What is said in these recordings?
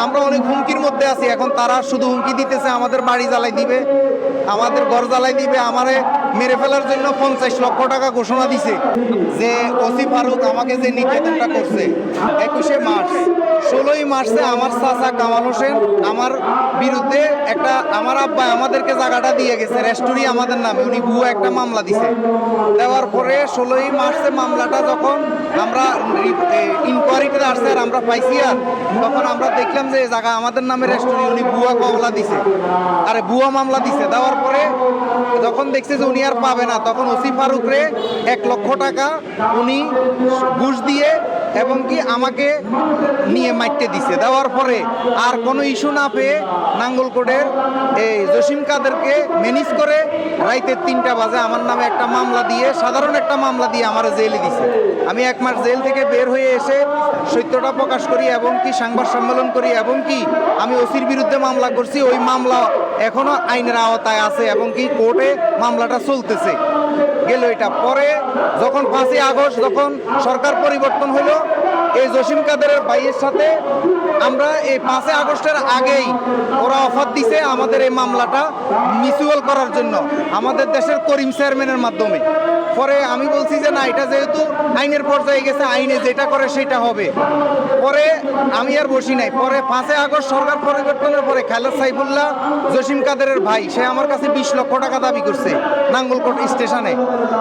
আমরা অনেক হুমকির মধ্যে আছি। এখন তারা শুধু হুমকি দিতেছে আমাদের বাড়ি জ্বালাই দিবে, আমাদের ঘর জ্বালাই দিবে, আমারে মেরে ফেলার জন্য 50 লক্ষ টাকা ঘোষণা দিছে। যে ওসি ফারুক আমাকে যে নির্যাতনটা করছে 21শে মার্চ, 16ই মার্চে আমার চাচা কামাল হোসেন আমার বিরুদ্ধে একটা, আমার আব্বা আমাদেরকে জায়গাটা দিয়ে গেছে রেস্টুরি আমাদের নামে, উনি ভুয়া একটা মামলা দিছে। দেওয়ার পরে 16ই মার্চে মামলাটা যখন আমরা ইনকোয়ারিতে আসছে আর আমরা পাইছি, আর তখন আমরা দেখলাম যে এই জায়গা আমাদের নামে রেস্টুরি, উনি ভুয়া মামলা দিছে, আরে ভুয়া মামলা দিছে। দেওয়ার পরে যখন দেখছে যে উনি আর পাবে না, তখন ওসি ফারুক রে 1 লক্ষ টাকা উনি ঘুষ দিয়ে এবং কি আমাকে নিয়ে মাইটে দিছে। দেওয়ার পরে আর কোনো ইস্যু না পেয়ে নাঙ্গলকোটের এই জসিম কাদেরকে ম্যানেজ করে রাইতে 3টা বাজে আমার নামে একটা মামলা দিয়ে, সাধারণ একটা মামলা দিয়ে আমার জেলে দিছে। আমি 1 মাস জেল থেকে বের হয়ে এসে সত্যটা প্রকাশ করি এবং কি সংবাদ সম্মেলন করি এবং কি আমি ওসির বিরুদ্ধে মামলা করছি। ওই মামলা এখনো আইনের আওতায় আছে এবং কি কোর্টে মামলাটা চলতেছে গেল। এটা পরে যখন 5ই আগস্ট যখন সরকার পরিবর্তন হলো, এই জসিম কাদেরের ভাইয়ের সাথে আমরা এই 5ই আগস্টের আগেই ওরা অফার দিছে আমাদের এই মামলাটা মিউচুয়াল করার জন্য আমাদের দেশের করিম চেয়ারম্যানের মাধ্যমে। পরে আমি বলছি যে না, এটা যেহেতু আইনের পর্যায়ে গেছে, আইনে যেটা করে সেটা হবে। পরে আমি আর বসি নাই। পরে 5ই আগস্ট সরকার পরিবর্তনের পরে খালেদ সাইফুল্লাহ জসিম কাদেরের ভাই, সে আমার কাছে 20 লক্ষ টাকা দাবি করছে নাঙ্গলকোট স্টেশনে।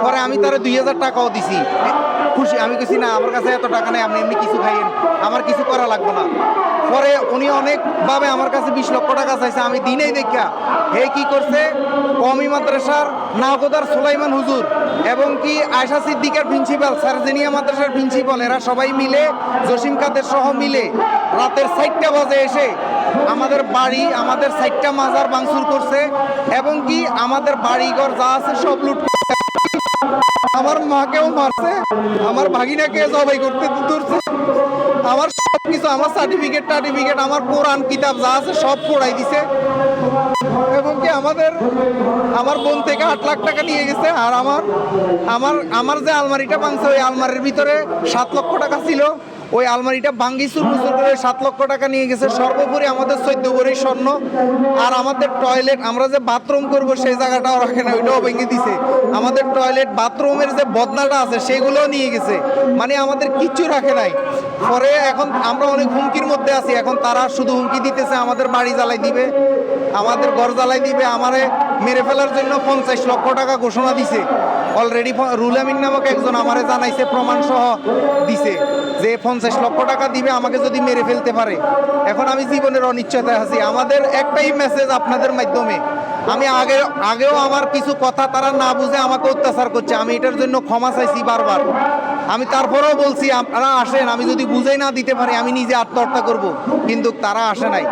পরে আমি তারা 2000 টাকাও দিছি, খুশি। আমি কিছু না, আমার কাছে এত টাকা নেই, আপনি এমনি কিছু খাইয়েন, আমার কিছু করা লাগবে না। পরে উনি অনেকভাবে আমার কাছে 20 লক্ষ টাকা চাইছে, আমি দিনেই দেখা হে কি করছে, কওমি মাদ্রাসার নাওগোদার সুলাইমান হুজুর এবং কি আয়শা সিদ্দিকার প্রিন্সিপাল, সার্জেনিয়া মাদ্রাসার প্রিন্সিপাল, এরা সবাই মিলে জসিম কাদের সহ মিলে রাতের 4টা বাজে এসে আমাদের বাড়ি, আমাদের 4টা মাজার ভাঙচুর করছে এবং কি আমাদের বাড়িঘর যা আছে সব লুট, আমার মাকেও মারছে, আমার ভাগিনাকে জবাই করতে ধরছে, আমার সব কিছু, আমার সার্টিফিকেট আমার কোরআন কিতাব যা আছে সব পোড়াই দিছে এবং কি আমার বোন থেকে 8 লাখ টাকা নিয়ে গেছে। আর আমার যে আলমারিটা ভাঙছে, ওই আলমারির ভিতরে 7 লক্ষ টাকা ছিল, ওই আলমারিটা ভাঙ্গি চুরমুচুর করে 7 লক্ষ টাকা নিয়ে গেছে। সর্বোপরি আমাদের 14 ভরি স্বর্ণ আর আমাদের টয়লেট, আমরা যে বাথরুম করব সেই জায়গাটাও রাখে না, ওইটাও ভেঙে দিছে। আমাদের টয়লেট বাথরুমের যে বদনাটা আছে সেগুলোও নিয়ে গেছে, মানে আমাদের কিচ্ছু রাখে নাই। পরে এখন আমরা অনেক হুমকির মধ্যে আছি। এখন তারা শুধু হুমকি দিতেছে আমাদের বাড়ি জ্বালাই দিবে, আমাদের ঘর জ্বালাই দিবে, আমারে মেরে ফেলার জন্য 50 লক্ষ টাকা ঘোষণা দিছে। অলরেডি রুল আমিন নামক একজন আমারে জানাইছে, প্রমাণ সহ দিছে যে 50 লক্ষ টাকা দিবে আমাকে যদি মেরে ফেলতে পারে। এখন আমি জীবনের অনিশ্চয়তায় আছি। আমাদের একটাই মেসেজ আপনাদের মাধ্যমে, আমি আগেও আমার কিছু কথা তারা না বুঝে আমাকে অত্যাচার করছে, আমি এটার জন্য ক্ষমা চাইছি বারবার। আমি তারপরেও বলছি আপনারা আসেন, আমি যদি বুঝাই না দিতে পারি আমি নিজে আত্মহত্যা করব, কিন্তু তারা আসে নাই।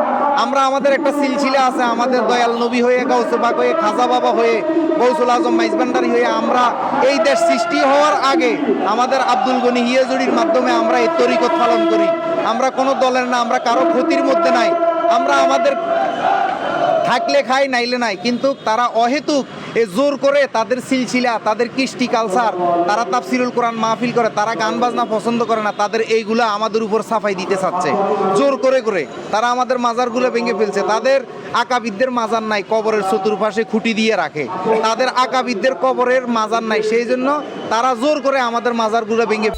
আমাদের একটা সিলসিলা আছে, আমাদের দয়াল নবী হয়ে, গাউসে পাক হয়ে, খাজা বাবা হয়ে, গৌসুল আজম মাইজভান্ডারি হয়ে, আমরা এই দেশ সৃষ্টি হওয়ার আগে আমাদের আব্দুল গনি হিয়াজুরির মাধ্যমে আমরা এই তরিকত পালন করি। আমরা কোনো দলের না, আমরা কারো ক্ষতির মধ্যে নাই, আমরা আমাদের থাকলে খাই নাইলে নাই। কিন্তু তারা অহেতুক জোর করে তাদের সিলসিলা, তাদের কৃষ্টি কালচার, তারা তাফসিরুল কোরআন মাহফিল করে, তারা গান বাজনা পছন্দ করে না, তাদের এইগুলা আমাদের উপর সাফাই দিতে চাচ্ছে জোর করে করে। তারা আমাদের মাজারগুলো ভেঙে ফেলছে। তাদের আকাবিদদের মাজার নাই, কবরের চতুর্পাশে খুঁটি দিয়ে রাখে, তাদের আকাবিদদের কবরের মাজার নাই, সেই জন্য তারা জোর করে আমাদের মাজারগুলো ভেঙে